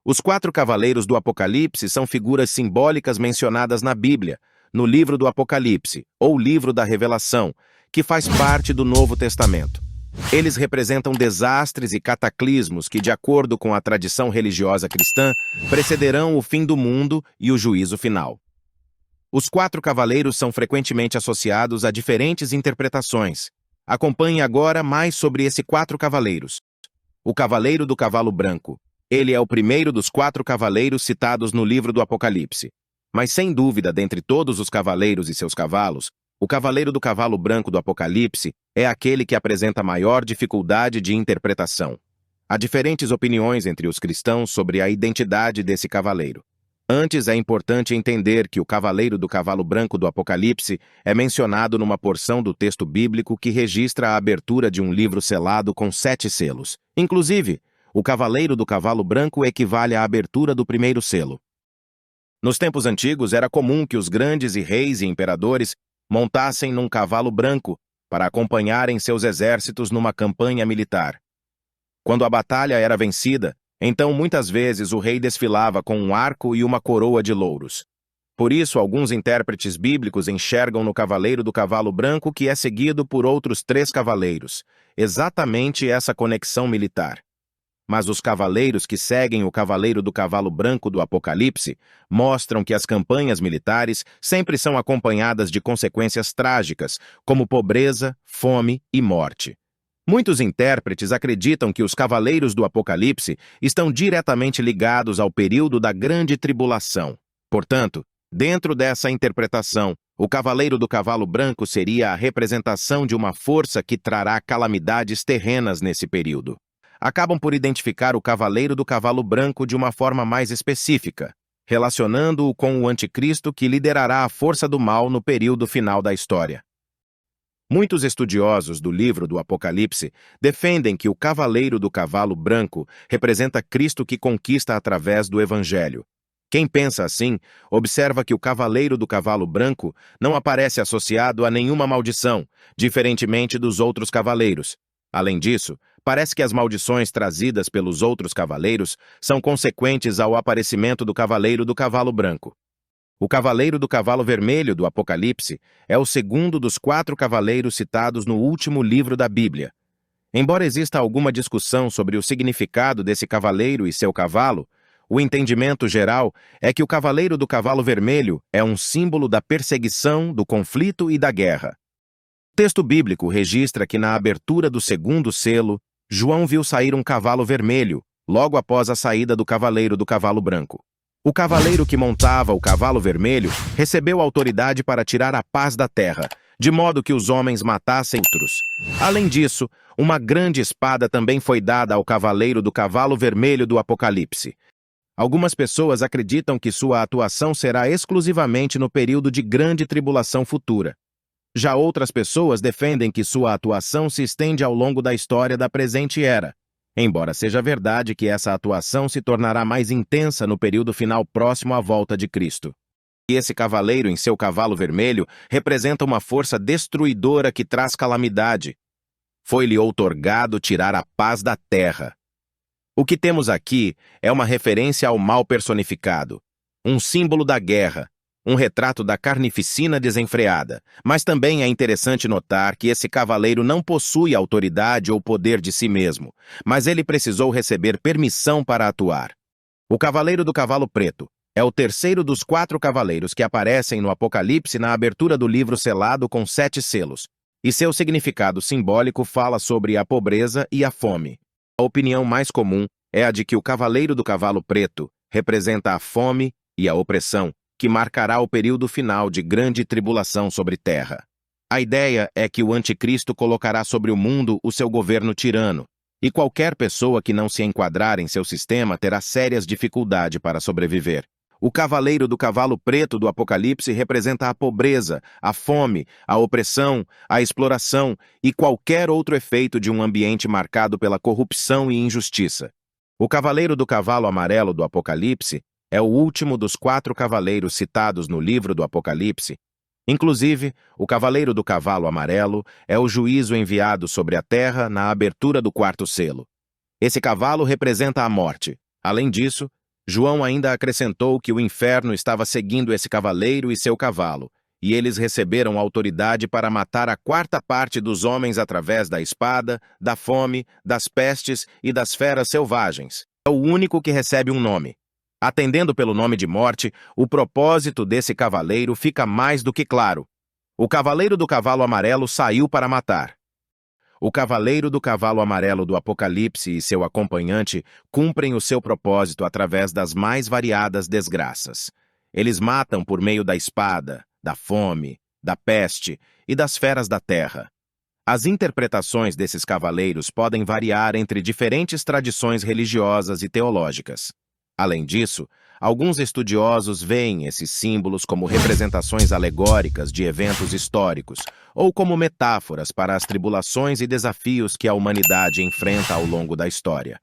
Os 4 cavaleiros do Apocalipse são figuras simbólicas mencionadas na Bíblia, no livro do Apocalipse, ou livro da Revelação, que faz parte do Novo Testamento. Eles representam desastres e cataclismos que, de acordo com a tradição religiosa cristã, precederão o fim do mundo e o juízo final. Os 4 cavaleiros são frequentemente associados a diferentes interpretações. Acompanhe agora mais sobre esses 4 cavaleiros. O Cavaleiro do Cavalo Branco. Ele é o primeiro dos 4 cavaleiros citados no livro do Apocalipse. Mas, sem dúvida, dentre todos os cavaleiros e seus cavalos, o Cavaleiro do Cavalo Branco do Apocalipse é aquele que apresenta maior dificuldade de interpretação. Há diferentes opiniões entre os cristãos sobre a identidade desse cavaleiro. Antes, é importante entender que o Cavaleiro do Cavalo Branco do Apocalipse é mencionado numa porção do texto bíblico que registra a abertura de um livro selado com 7 selos. Inclusive, o Cavaleiro do Cavalo Branco equivale à abertura do primeiro selo. Nos tempos antigos, era comum que os grandes reis e imperadores montassem num cavalo branco para acompanharem seus exércitos numa campanha militar. Quando a batalha era vencida, então muitas vezes o rei desfilava com um arco e uma coroa de louros. Por isso, alguns intérpretes bíblicos enxergam no Cavaleiro do Cavalo Branco que é seguido por outros 3 cavaleiros, exatamente essa conexão militar. Mas os cavaleiros que seguem o Cavaleiro do Cavalo Branco do Apocalipse mostram que as campanhas militares sempre são acompanhadas de consequências trágicas, como pobreza, fome e morte. Muitos intérpretes acreditam que os cavaleiros do Apocalipse estão diretamente ligados ao período da Grande Tribulação. Portanto, dentro dessa interpretação, o Cavaleiro do Cavalo Branco seria a representação de uma força que trará calamidades terrenas nesse período. Acabam por identificar o Cavaleiro do Cavalo Branco de uma forma mais específica, relacionando-o com o Anticristo que liderará a força do mal no período final da história. Muitos estudiosos do livro do Apocalipse defendem que o Cavaleiro do Cavalo Branco representa Cristo que conquista através do Evangelho. Quem pensa assim, observa que o Cavaleiro do Cavalo Branco não aparece associado a nenhuma maldição, diferentemente dos outros cavaleiros. Além disso, parece que as maldições trazidas pelos outros cavaleiros são consequentes ao aparecimento do Cavaleiro do Cavalo Branco. O Cavaleiro do Cavalo Vermelho do Apocalipse é o segundo dos 4 cavaleiros citados no último livro da Bíblia. Embora exista alguma discussão sobre o significado desse cavaleiro e seu cavalo, o entendimento geral é que o Cavaleiro do Cavalo Vermelho é um símbolo da perseguição, do conflito e da guerra. O texto bíblico registra que na abertura do segundo selo, João viu sair um cavalo vermelho, logo após a saída do Cavaleiro do Cavalo Branco. O cavaleiro que montava o cavalo vermelho recebeu autoridade para tirar a paz da terra, de modo que os homens matassem outros. Além disso, uma grande espada também foi dada ao Cavaleiro do Cavalo Vermelho do Apocalipse. Algumas pessoas acreditam que sua atuação será exclusivamente no período de grande tribulação futura. Já outras pessoas defendem que sua atuação se estende ao longo da história da presente era, embora seja verdade que essa atuação se tornará mais intensa no período final próximo à volta de Cristo. E esse cavaleiro em seu cavalo vermelho representa uma força destruidora que traz calamidade. Foi-lhe outorgado tirar a paz da terra. O que temos aqui é uma referência ao mal personificado, um símbolo da guerra, um retrato da carnificina desenfreada, mas também é interessante notar que esse cavaleiro não possui autoridade ou poder de si mesmo, mas ele precisou receber permissão para atuar. O Cavaleiro do Cavalo Preto é o terceiro dos 4 cavaleiros que aparecem no Apocalipse na abertura do livro selado com 7 selos, e seu significado simbólico fala sobre a pobreza e a fome. A opinião mais comum é a de que o Cavaleiro do Cavalo Preto representa a fome e a opressão, que marcará o período final de grande tribulação sobre terra. A ideia é que o Anticristo colocará sobre o mundo o seu governo tirano, e qualquer pessoa que não se enquadrar em seu sistema terá sérias dificuldades para sobreviver. O Cavaleiro do Cavalo Preto do Apocalipse representa a pobreza, a fome, a opressão, a exploração e qualquer outro efeito de um ambiente marcado pela corrupção e injustiça. O Cavaleiro do Cavalo Amarelo do Apocalipse é o último dos 4 cavaleiros citados no livro do Apocalipse. Inclusive, o Cavaleiro do Cavalo Amarelo é o juízo enviado sobre a terra na abertura do 4º selo. Esse cavalo representa a morte. Além disso, João ainda acrescentou que o inferno estava seguindo esse cavaleiro e seu cavalo, e eles receberam autoridade para matar a quarta parte dos homens através da espada, da fome, das pestes e das feras selvagens. É o único que recebe um nome. Atendendo pelo nome de morte, o propósito desse cavaleiro fica mais do que claro. O cavaleiro do cavalo amarelo saiu para matar. O cavaleiro do cavalo amarelo do Apocalipse e seu acompanhante cumprem o seu propósito através das mais variadas desgraças. Eles matam por meio da espada, da fome, da peste e das feras da terra. As interpretações desses cavaleiros podem variar entre diferentes tradições religiosas e teológicas. Além disso, alguns estudiosos veem esses símbolos como representações alegóricas de eventos históricos ou como metáforas para as tribulações e desafios que a humanidade enfrenta ao longo da história.